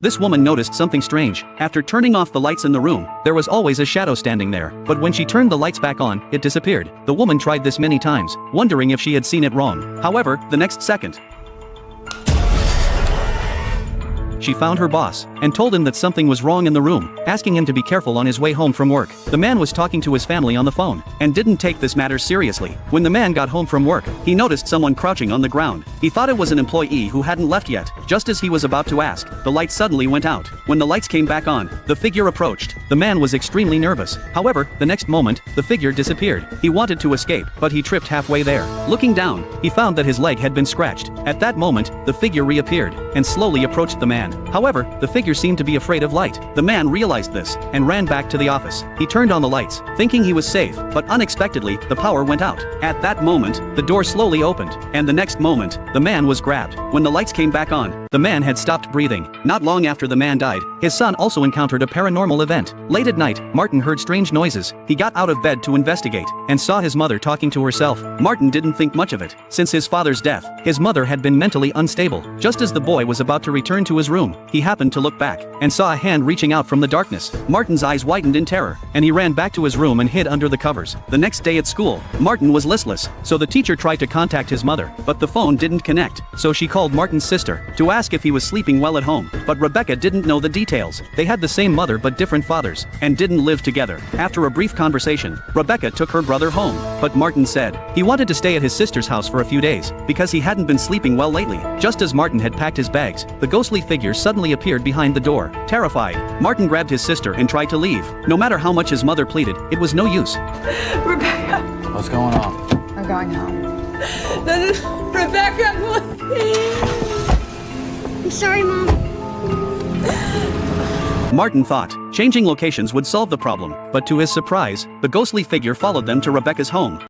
This woman noticed something strange. After turning off the lights in the room, there was always a shadow standing there. But when she turned the lights back on, it disappeared. The woman tried this many times, wondering if she had seen it wrong. However, the next second, she found her boss and told him that something was wrong in the room, asking him to be careful on his way home from work. The man was talking to his family on the phone and didn't take this matter seriously. When the man got home from work, he noticed someone crouching on the ground. He thought it was an employee who hadn't left yet. Just as he was about to ask, the light suddenly went out. When the lights came back on, the figure approached. The man was extremely nervous. However, the next moment, the figure disappeared. He wanted to escape, but he tripped halfway there. Looking down, he found that his leg had been scratched. At that moment, the figure reappeared and slowly approached the man. However, the figure seemed to be afraid of light. The man realized this and ran back to the office. He turned on the lights, thinking he was safe, but unexpectedly, the power went out. At that moment, the door slowly opened, and the next moment, the man was grabbed. When the lights came back on, the man had stopped breathing. Not long after the man died, his son also encountered a paranormal event. Late at night, Martin heard strange noises. He got out of bed to investigate and saw his mother talking to herself. Martin didn't think much of it. Since his father's death, his mother had been mentally unstable. Just as the boy was about to return to his room, he happened to look back and saw a hand reaching out from the darkness. Martin's eyes widened in terror, and he ran back to his room and hid under the covers. The next day at school, Martin was listless, so the teacher tried to contact his mother, but the phone didn't connect. So she called Martin's sister to ask if he was sleeping well at home, but Rebecca didn't know the details. They had the same mother but different fathers, and didn't live together. After a brief conversation, Rebecca took her brother home, but Martin said he wanted to stay at his sister's house for a few days, because he hadn't been sleeping well lately. Just as Martin had packed his bags, the ghostly figure suddenly appeared behind the door. Terrified, Martin grabbed his sister and tried to leave. No matter how much his mother pleaded, it was no use. Rebecca, What's going on? we're going home. Rebecca, please. I'm sorry, Mom. Martin thought changing locations would solve the problem, but to his surprise, the ghostly figure followed them to Rebecca's home.